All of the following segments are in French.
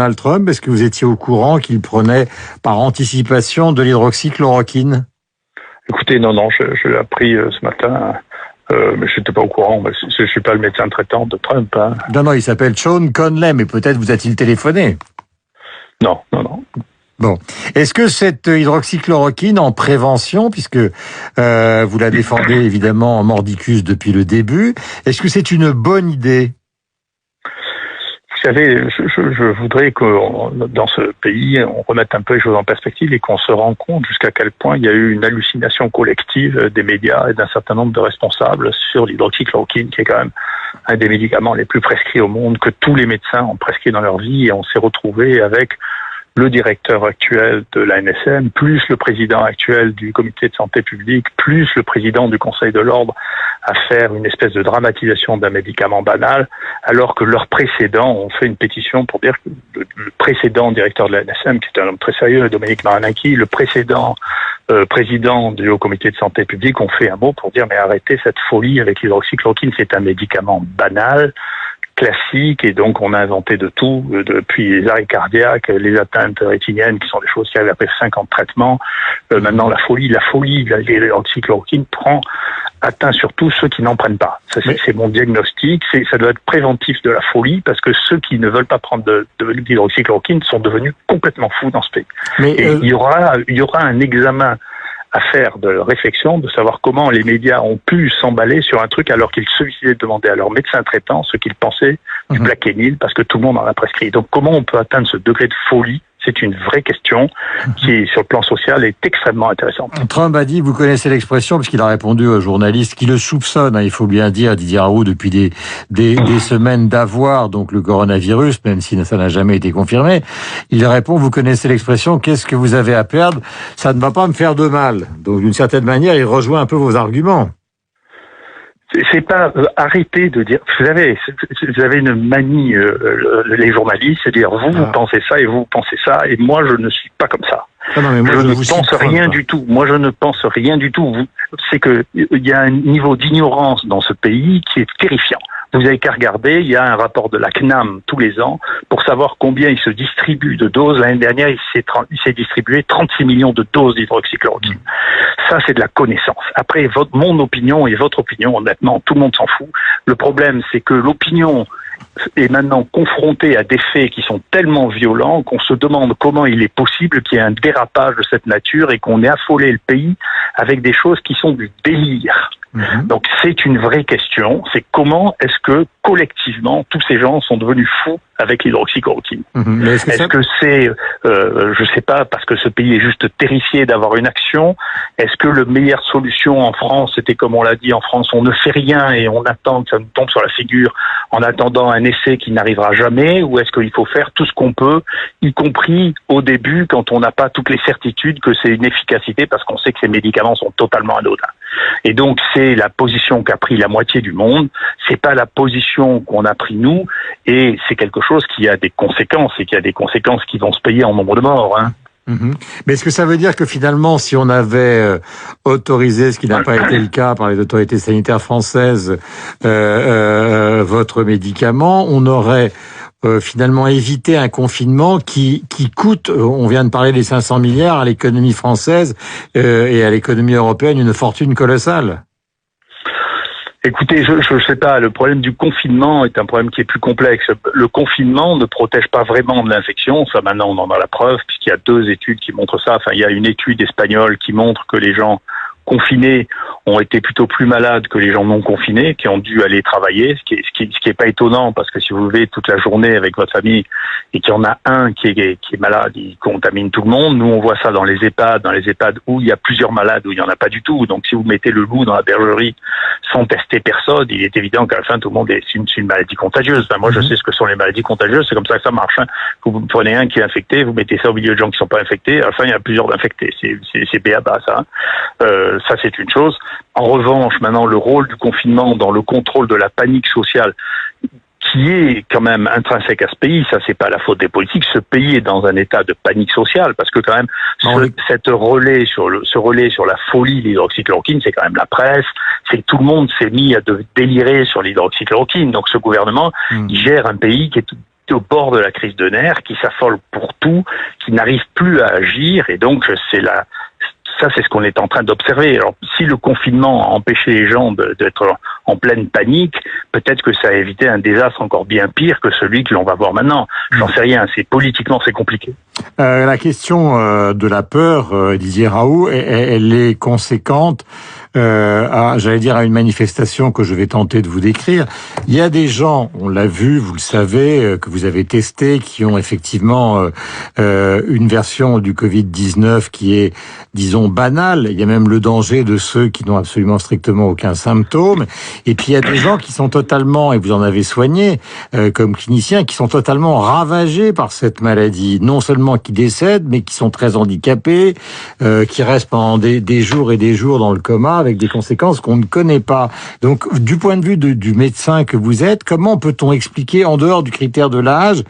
Donald Trump. Est-ce que vous étiez au courant qu'il prenait par anticipation de l'hydroxychloroquine? Écoutez, non, je l'ai appris ce matin, mais je n'étais pas au courant. Je ne suis pas le médecin traitant de Trump. Hein. Non, il s'appelle Sean Conley, mais peut-être vous a-t-il téléphoné? Non. Bon. Est-ce que cette hydroxychloroquine en prévention, puisque vous la défendez évidemment en mordicus depuis le début, est-ce que c'est une bonne idée? Vous savez, je voudrais que dans ce pays, on remette un peu les choses en perspective et qu'on se rende compte jusqu'à quel point il y a eu une hallucination collective des médias et d'un certain nombre de responsables sur l'hydroxychloroquine, qui est quand même un des médicaments les plus prescrits au monde, que tous les médecins ont prescrit dans leur vie, et on s'est retrouvé avec le directeur actuel de l'ANSM, plus le président actuel du comité de santé publique, plus le président du Conseil de l'ordre, à faire une espèce de dramatisation d'un médicament banal, alors que leurs précédents ont fait une pétition pour dire que le précédent directeur de l'ANSM, qui est un homme très sérieux, Dominique Marinaki, le précédent président du Haut Comité de santé publique ont fait un mot pour dire mais arrêtez cette folie avec l'hydroxychloroquine, c'est un médicament banal, classique, et donc on a inventé de tout, depuis les arrêts cardiaques, les atteintes rétiniennes, qui sont des choses qui arrivent après 50 traitements. Maintenant, la folie, l'hydroxychloroquine atteint surtout ceux qui n'en prennent pas. Ça, c'est mon diagnostic. Ça doit être préventif de la folie, parce que ceux qui ne veulent pas prendre de l'hydroxychloroquine sont devenus complètement fous dans ce pays. Il y aura un examen à faire de réflexion, de savoir comment les médias ont pu s'emballer sur un truc alors qu'ils suffisaient de demander à leur médecin traitant ce qu'ils pensaient du Plaquenil, parce que tout le monde en a prescrit. Donc comment on peut atteindre ce degré de folie? C'est une vraie question qui, sur le plan social, est extrêmement intéressante. Trump a dit, vous connaissez l'expression, parce qu'il a répondu aux journalistes qui le soupçonnent, il faut bien dire, Didier Raoult, depuis des semaines d'avoir donc le coronavirus, même si ça n'a jamais été confirmé. Il répond, vous connaissez l'expression, qu'est-ce que vous avez à perdre? Ça ne va pas me faire de mal. Donc d'une certaine manière, il rejoint un peu vos arguments. C'est pas arrêter de dire. Vous avez une manie, les journalistes, c'est dire vous pensez ça et vous pensez ça, et moi je ne suis pas comme ça. Je ne pense rien du tout. Moi je ne pense rien du tout. C'est que il y a un niveau d'ignorance dans ce pays qui est terrifiant. Vous avez qu'à regarder, il y a un rapport de la CNAM tous les ans pour savoir combien il se distribue de doses. L'année dernière, il s'est distribué 36 millions de doses d'hydroxychloroquine. Ça, c'est de la connaissance. Après, mon opinion et votre opinion, honnêtement, tout le monde s'en fout. Le problème, c'est que l'opinion est maintenant confrontée à des faits qui sont tellement violents qu'on se demande comment il est possible qu'il y ait un dérapage de cette nature et qu'on ait affolé le pays avec des choses qui sont du délire. Donc c'est une vraie question, c'est comment est-ce que collectivement tous ces gens sont devenus fous avec l'hydroxychloroquine. Est-ce que c'est, je sais pas, parce que ce pays est juste terrifié d'avoir une action? Est-ce que la meilleure solution en France, c'était comme on l'a dit en France, on ne fait rien et on attend que ça nous tombe sur la figure en attendant un essai qui n'arrivera jamais? Ou est-ce qu'il faut faire tout ce qu'on peut, y compris au début quand on n'a pas toutes les certitudes que c'est une efficacité, parce qu'on sait que ces médicaments sont totalement anodins. Et donc c'est la position qu'a pris la moitié du monde, c'est pas la position qu'on a pris nous, et c'est quelque chose qui a des conséquences, et qui a des conséquences qui vont se payer en nombre de morts. Mais est-ce que ça veut dire que finalement, si on avait autorisé, ce qui n'a pas été le cas par les autorités sanitaires françaises, votre médicament, on aurait finalement évité un confinement qui coûte, on vient de parler des 500 milliards à l'économie française et à l'économie européenne, une fortune colossale? Écoutez, je sais pas, le problème du confinement est un problème qui est plus complexe. Le confinement ne protège pas vraiment de l'infection, ça maintenant on en a la preuve, puisqu'il y a 2 études qui montrent ça. Enfin, il y a une étude espagnole qui montre que les gens confinés ont été plutôt plus malades que les gens non confinés, qui ont dû aller travailler, ce qui est pas étonnant, parce que si vous vivez toute la journée avec votre famille et qu'il y en a un qui est malade, il contamine tout le monde. Nous, on voit ça dans les EHPAD où il y a plusieurs malades, où il y en a pas du tout. Donc, si vous mettez le loup dans la bergerie sans tester personne, il est évident qu'à la fin, tout le monde c'est une maladie contagieuse. Enfin, moi, je sais ce que sont les maladies contagieuses, c'est comme ça que ça marche. Vous prenez un qui est infecté, vous mettez ça au milieu de gens qui sont pas infectés, à la fin, il y a plusieurs infectés. C'est béaba, ça. Ça, c'est une chose. En revanche, maintenant, le rôle du confinement dans le contrôle de la panique sociale, qui est quand même intrinsèque à ce pays, ça c'est pas la faute des politiques. Ce pays est dans un état de panique sociale, parce que quand même ce relais sur la folie de l'hydroxychloroquine, c'est quand même la presse, c'est que tout le monde s'est mis à délirer sur l'hydroxychloroquine. Donc ce gouvernement, il gère un pays qui est est au bord de la crise de nerfs, qui s'affole pour tout, qui n'arrive plus à agir, et donc ça, c'est ce qu'on est en train d'observer. Alors, si le confinement a empêché les gens d'être en pleine panique, peut-être que ça a évité un désastre encore bien pire que celui que l'on va voir maintenant. J'en sais rien. Politiquement, c'est compliqué. La question de la peur, Didier Raoult, elle est conséquente à une manifestation que je vais tenter de vous décrire. Il y a des gens, on l'a vu, vous le savez, que vous avez testé, qui ont effectivement une version du Covid-19 qui est, disons, banale. Il y a même le danger de ceux qui n'ont absolument strictement aucun symptôme. Et puis il y a des gens qui sont totalement, et vous en avez soigné comme clinicien, qui sont totalement ravagés par cette maladie. Non seulement qui décèdent, mais qui sont très handicapés, qui restent pendant des jours et des jours dans le coma, avec des conséquences qu'on ne connaît pas. Donc, du point de vue du médecin que vous êtes, comment peut-on expliquer, en dehors du critère de l'âge,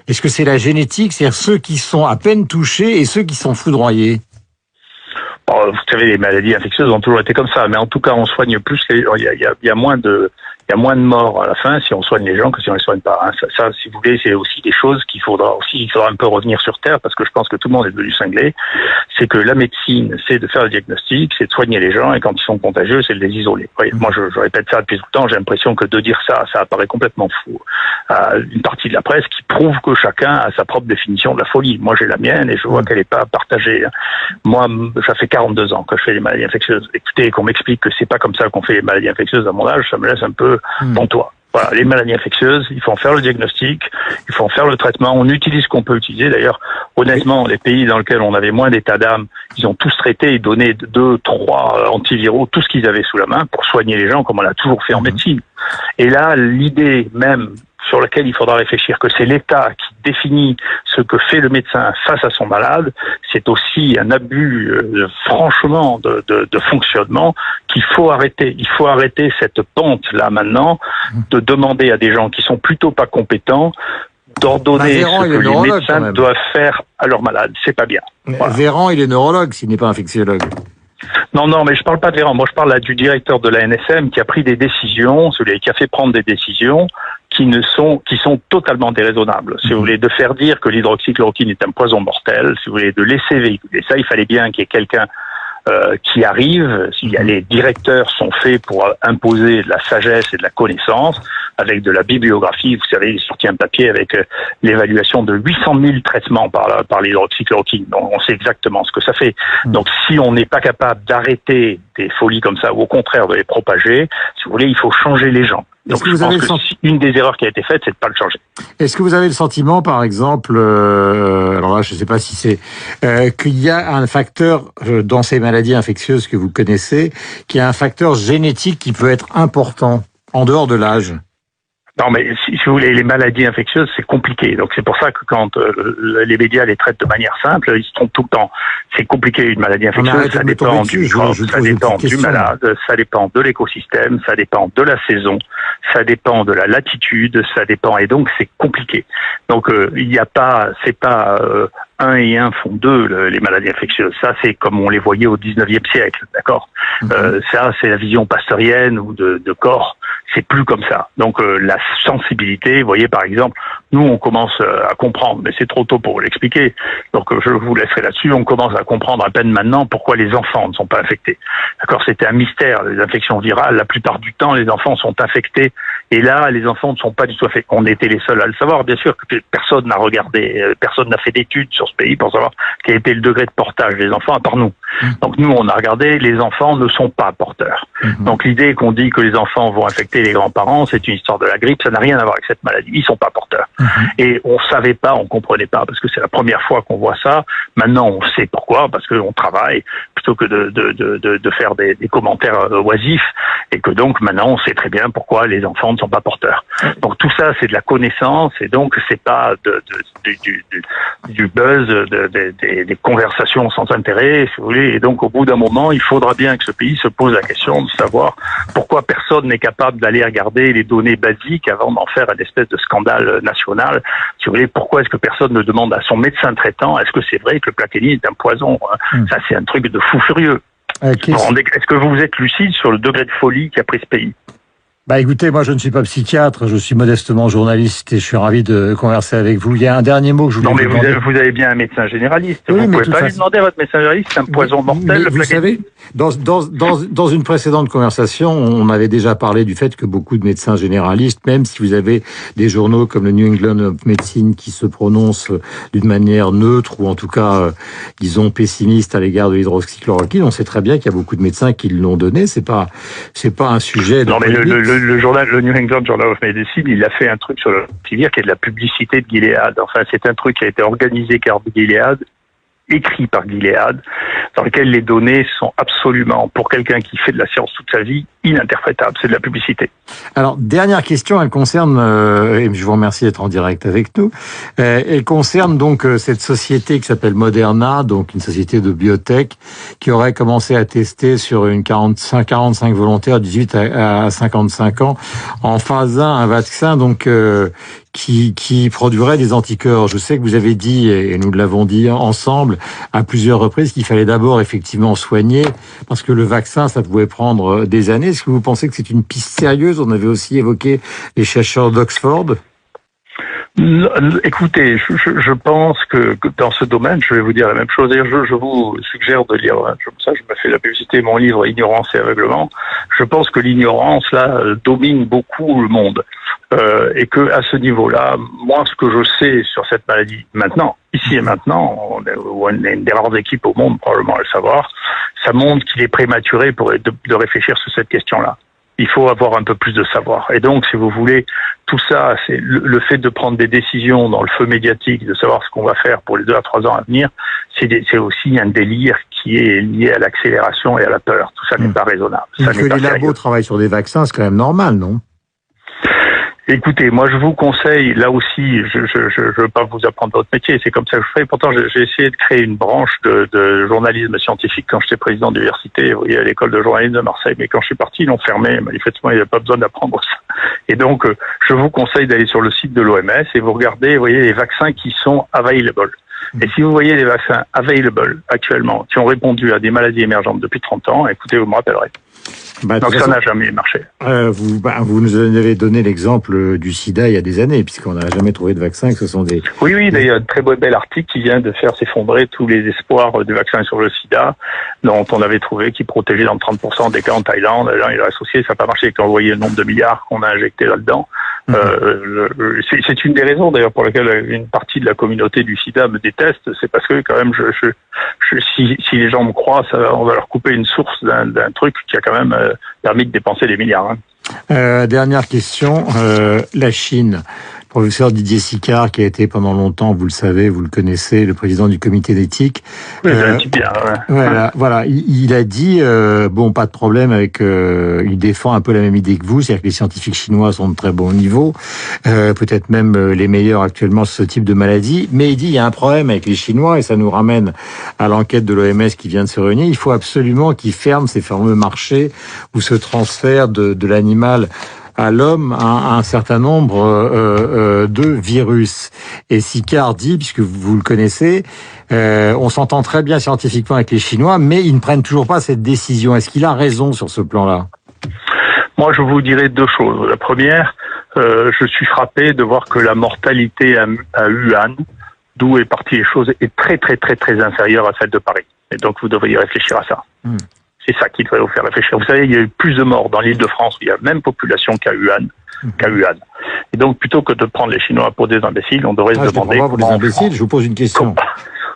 est-ce que c'est la génétique, c'est-à-dire ceux qui sont à peine touchés et ceux qui sont foudroyés? Vous savez, les maladies infectieuses ont toujours été comme ça, mais en tout cas, on soigne plus. Il y a moins de morts à la fin si on soigne les gens que si on les soigne pas. Ça, si vous voulez, c'est aussi des choses qu'il faudra un peu revenir sur terre, parce que je pense que tout le monde est devenu cinglé. C'est que la médecine, c'est de faire le diagnostic, c'est de soigner les gens, et quand ils sont contagieux, c'est de les isoler. Moi, je répète ça depuis tout le temps. J'ai l'impression que de dire ça apparaît complètement fou. Une partie de la presse qui prouve que chacun a sa propre définition de la folie. Moi, j'ai la mienne et je vois qu'elle n'est pas partagée. Moi, ça fait 42 ans que je fais les maladies infectieuses. Écoutez, qu'on m'explique que c'est pas comme ça qu'on fait les maladies infectieuses à mon âge, ça me laisse un peu pantois. Voilà, les maladies infectieuses, il faut en faire le diagnostic, il faut en faire le traitement. On utilise ce qu'on peut utiliser. D'ailleurs, honnêtement, les pays dans lesquels on avait moins d'état d'âme, ils ont tous traité et donné 2, 3 antiviraux, tout ce qu'ils avaient sous la main pour soigner les gens, comme on l'a toujours fait en médecine. Et là, l'idée même sur laquelle il faudra réfléchir, que c'est l'État qui définit ce que fait le médecin face à son malade, c'est aussi un abus, franchement, de fonctionnement qu'il faut arrêter. Il faut arrêter cette pente-là maintenant, de demander à des gens qui sont plutôt pas compétents d'ordonner ce que les médecins doivent faire à leurs malades. C'est pas bien. Voilà. Véran, il est neurologue, s'il n'est pas infectiologue. Non, mais je parle pas de Véran. Moi, je parle là du directeur de la NSM qui a pris des décisions, celui qui a fait prendre des décisions qui sont totalement déraisonnables. Si vous voulez, de faire dire que l'hydroxychloroquine est un poison mortel, si vous voulez, de laisser véhiculer ça, il fallait bien qu'il y ait quelqu'un qui arrive. Les directeurs sont faits pour imposer de la sagesse et de la connaissance, avec de la bibliographie. Vous savez, il est sorti un papier avec l'évaluation de 800 000 traitements par l'hydroxychloroquine. Donc, on sait exactement ce que ça fait. Donc, si on n'est pas capable d'arrêter des folies comme ça, ou au contraire de les propager, si vous voulez, il faut changer les gens. Donc, je pense que une des erreurs qui a été faite, c'est de pas le changer. Est-ce que vous avez le sentiment, par exemple, alors là, je ne sais pas si c'est qu'il y a un facteur dans ces maladies infectieuses que vous connaissez, qui a un facteur génétique qui peut être important en dehors de l'âge? Non, mais si vous voulez, les maladies infectieuses, c'est compliqué. Donc c'est pour ça que quand les médias les traitent de manière simple, ils se trompent tout le temps. C'est compliqué, une maladie infectieuse, ça dépend du microbe, ça dépend du malade, ça dépend de l'écosystème, ça dépend de la saison, ça dépend de la latitude, ça dépend, et donc c'est compliqué. Donc il n'y a pas, c'est pas 1 et 1 font 2, les maladies infectieuses. Ça, c'est comme on les voyait au 19e siècle, d'accord? Ça, c'est la vision pasteurienne ou de corps. C'est plus comme ça. Donc la sensibilité, vous voyez, par exemple, nous on commence à comprendre, mais c'est trop tôt pour l'expliquer. Donc je vous laisserai là-dessus. On commence à comprendre à peine maintenant pourquoi les enfants ne sont pas infectés. D'accord, c'était un mystère. Les infections virales, la plupart du temps, les enfants sont infectés. Et là, les enfants ne sont pas du tout infectés. On était les seuls à le savoir. Bien sûr que personne n'a regardé, personne n'a fait d'études sur ce pays pour savoir quel était le degré de portage des enfants à part nous. Donc nous, on a regardé, les enfants ne sont pas porteurs. Donc l'idée qu'on dit que les enfants vont infecter les grands-parents, c'est une histoire de la grippe, ça n'a rien à voir avec cette maladie. Ils sont pas porteurs. Et on savait pas, on comprenait pas, parce que c'est la première fois qu'on voit ça. Maintenant, on sait pourquoi, parce qu'on travaille plutôt que de faire des commentaires oisifs, et que donc maintenant on sait très bien pourquoi les enfants ne sont pas porteurs. Donc tout ça, c'est de la connaissance, et donc c'est pas du buzz, des conversations sans intérêt, si vous voulez. Et donc au bout d'un moment, il faudra bien que ce pays se pose la question de savoir pourquoi personne n'est capable d'aller regarder les données basiques avant d'en faire une espèce de scandale national. Si vous voulez, pourquoi est-ce que personne ne demande à son médecin traitant, est-ce que c'est vrai que le plaquenil est un poison? Ça, c'est un truc de fou furieux. Est-ce que vous êtes lucide sur le degré de folie qu'a pris ce pays? Bah écoutez, moi je ne suis pas psychiatre, je suis modestement journaliste et je suis ravi de converser avec vous. Il y a un dernier mot que je voulais vous demander. Vous avez bien un médecin généraliste. Oui, vous ne pouvez pas lui demander à votre médecin généraliste, c'est un poison mortel. Vous savez, dans une précédente conversation, on avait déjà parlé du fait que beaucoup de médecins généralistes, même si vous avez des journaux comme le New England of Medicine qui se prononcent d'une manière neutre ou en tout cas, disons, pessimiste à l'égard de l'hydroxychloroquine, on sait très bien qu'il y a beaucoup de médecins qui l'ont donné. C'est pas un sujet de non, mais le journal, le New England Journal of Medicine, il a fait un truc sur le qui est de la publicité de Gilead. Enfin, c'est un truc qui a été organisé par Gilead, écrit par Gilead, dans lequel les données sont absolument, pour quelqu'un qui fait de la science toute sa vie, ininterprétables. C'est de la publicité. Alors, dernière question, elle concerne, et je vous remercie d'être en direct avec nous, elle concerne donc cette société qui s'appelle Moderna, donc une société de biotech, qui aurait commencé à tester sur une 45 volontaires, 18 à 55 ans, en phase 1, un vaccin donc qui produirait des anticorps. Je sais que vous avez dit, et nous l'avons dit ensemble, à plusieurs reprises, qu'il fallait d'abord effectivement soigner, parce que le vaccin, ça pouvait prendre des années. Est-ce que vous pensez que c'est une piste sérieuse? On avait aussi évoqué les chercheurs d'Oxford. Écoutez, je pense que dans ce domaine, je vais vous dire la même chose. Je vous suggère de lire, ça je me fais la publicité, mon livre Ignorance et aveuglement. Je pense que l'ignorance, là, domine beaucoup le monde. Et que à ce niveau-là, moi, ce que je sais sur cette maladie maintenant, ici et maintenant, on est une des rares équipes au monde probablement à le savoir, ça montre qu'il est prématuré de réfléchir sur cette question-là. Il faut avoir un peu plus de savoir. Et donc, si vous voulez, tout ça, c'est le fait de prendre des décisions dans le feu médiatique, de savoir ce qu'on va faire pour les 2 à 3 ans à venir, c'est aussi un délire qui est lié à l'accélération et à la peur. Tout ça n'est pas raisonnable. Ça que les labos travaillent sur des vaccins, c'est quand même normal, non? Écoutez, moi je vous conseille, là aussi, je veux pas vous apprendre votre métier, c'est comme ça que je fais. Pourtant, j'ai essayé de créer une branche de journalisme scientifique quand j'étais président d'université, vous voyez, à l'école de journalisme de Marseille. Mais quand je suis parti, ils l'ont fermé. Manifestement, il n'y avait pas besoin d'apprendre ça. Et donc, je vous conseille d'aller sur le site de l'OMS et vous regardez, vous voyez, les vaccins qui sont available. Et si vous voyez les vaccins available actuellement, qui ont répondu à des maladies émergentes depuis 30 ans, écoutez, vous me rappellerez. Donc ça n'a jamais marché. Vous nous avez donné l'exemple du sida il y a des années, puisqu'on n'a jamais trouvé de vaccin, que ce sont des... Oui, il y a un très bel article qui vient de faire s'effondrer tous les espoirs de vaccins sur le sida, dont on avait trouvé qui protégeait dans 30% des cas en Thaïlande. Là, il a associé, ça n'a pas marché. Quand vous voyez le nombre de milliards qu'on a injecté là-dedans, c'est une des raisons d'ailleurs pour laquelle une partie de la communauté du sida me déteste, c'est parce que quand même, si les gens me croient, on va leur couper une source d'un truc qui a quand même permis de dépenser des milliards. Dernière question, la Chine. Professeur Didier Sicard, qui a été pendant longtemps, vous le savez, vous le connaissez, le président du comité d'éthique. Oui, c'est un type bien. Ouais. Voilà. Il a dit, pas de problème avec. Il défend un peu la même idée que vous, c'est-à-dire que les scientifiques chinois sont de très bon niveau, peut-être même les meilleurs actuellement sur ce type de maladie. Mais il dit il y a un problème avec les Chinois et ça nous ramène à l'enquête de l'OMS qui vient de se réunir. Il faut absolument qu'ils ferment ces fameux marchés où ce transfert de l'animal à l'homme un certain nombre de virus. Et Sicard dit, puisque vous le connaissez, on s'entend très bien scientifiquement avec les Chinois, mais ils ne prennent toujours pas cette décision. Est-ce qu'il a raison sur ce plan-là? Moi, je vous dirais 2 choses. La première, je suis frappé de voir que la mortalité à Wuhan, d'où est partie les choses, est très, très, très, très inférieure à celle de Paris. Et donc, vous devriez réfléchir à ça. C'est ça qui devrait vous faire réfléchir. Vous savez, il y a eu plus de morts dans l'Île-de-France, où il y a la même population qu'à Wuhan. Et donc, plutôt que de prendre les Chinois pour des imbéciles, on devrait se demander comment... des imbéciles, je vous pose une question.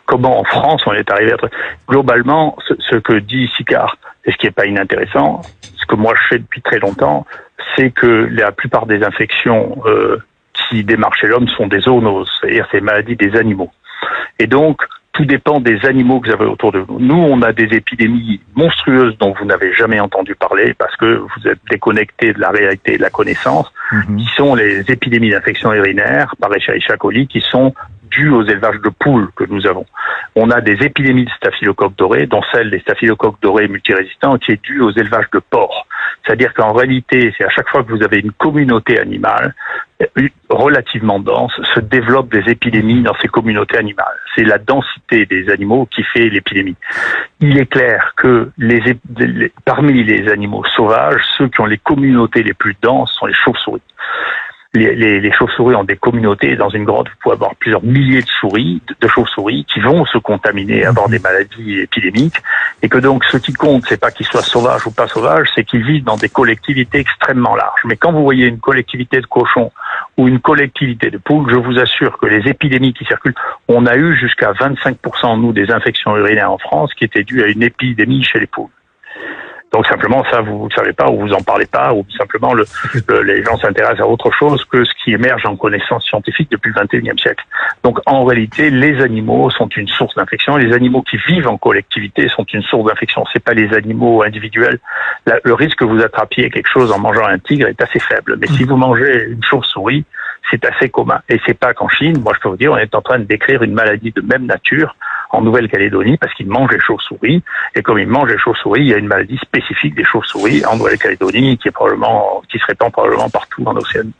Comment en France on est arrivé à... Globalement, ce que dit Sicard, et ce qui n'est pas inintéressant, ce que moi je fais depuis très longtemps, c'est que la plupart des infections qui démarrent chez l'homme sont des zoonoses, c'est-à-dire ces maladies des animaux. Et donc, tout dépend des animaux que vous avez autour de vous. Nous, on a des épidémies monstrueuses dont vous n'avez jamais entendu parler parce que vous êtes déconnecté de la réalité et de la connaissance, qui sont les épidémies d'infections urinaires par Escherichia coli, qui sont dues aux élevages de poules que nous avons. On a des épidémies de staphylocoque doré, dont celle des staphylocoques dorés multirésistants, qui est due aux élevages de porcs. C'est-à-dire qu'en réalité, c'est à chaque fois que vous avez une communauté animale relativement dense, se développent des épidémies dans ces communautés animales. C'est la densité des animaux qui fait l'épidémie. Il est clair que parmi les animaux sauvages, ceux qui ont les communautés les plus denses sont les chauves-souris. Les chauves-souris ont des communautés. Dans une grotte, vous pouvez avoir plusieurs milliers de chauves-souris qui vont se contaminer, avoir des maladies épidémiques, et que donc ce qui compte, c'est pas qu'ils soient sauvages ou pas sauvages, c'est qu'ils vivent dans des collectivités extrêmement larges. Mais quand vous voyez une collectivité de cochons ou une collectivité de poules, je vous assure que les épidémies qui circulent, on a eu jusqu'à 25% nous des infections urinaires en France qui étaient dues à une épidémie chez les poules. Donc simplement ça, vous ne savez pas ou vous en parlez pas, ou simplement les gens s'intéressent à autre chose que ce qui émerge en connaissance scientifique depuis le XXIe siècle. Donc en réalité, les animaux sont une source d'infection. Les animaux qui vivent en collectivité sont une source d'infection. C'est pas les animaux individuels. Le risque que vous attrapiez quelque chose en mangeant un tigre est assez faible. Mais si vous mangez une chauve-souris, c'est assez commun. Et c'est pas qu'en Chine. Moi, je peux vous dire, on est en train de décrire une maladie de même nature en Nouvelle-Calédonie parce qu'ils mangent les chauves-souris. Et comme ils mangent les chauves-souris, il y a une maladie spécifique des chauves-souris en Nouvelle-Calédonie qui se répand probablement partout en Océanie.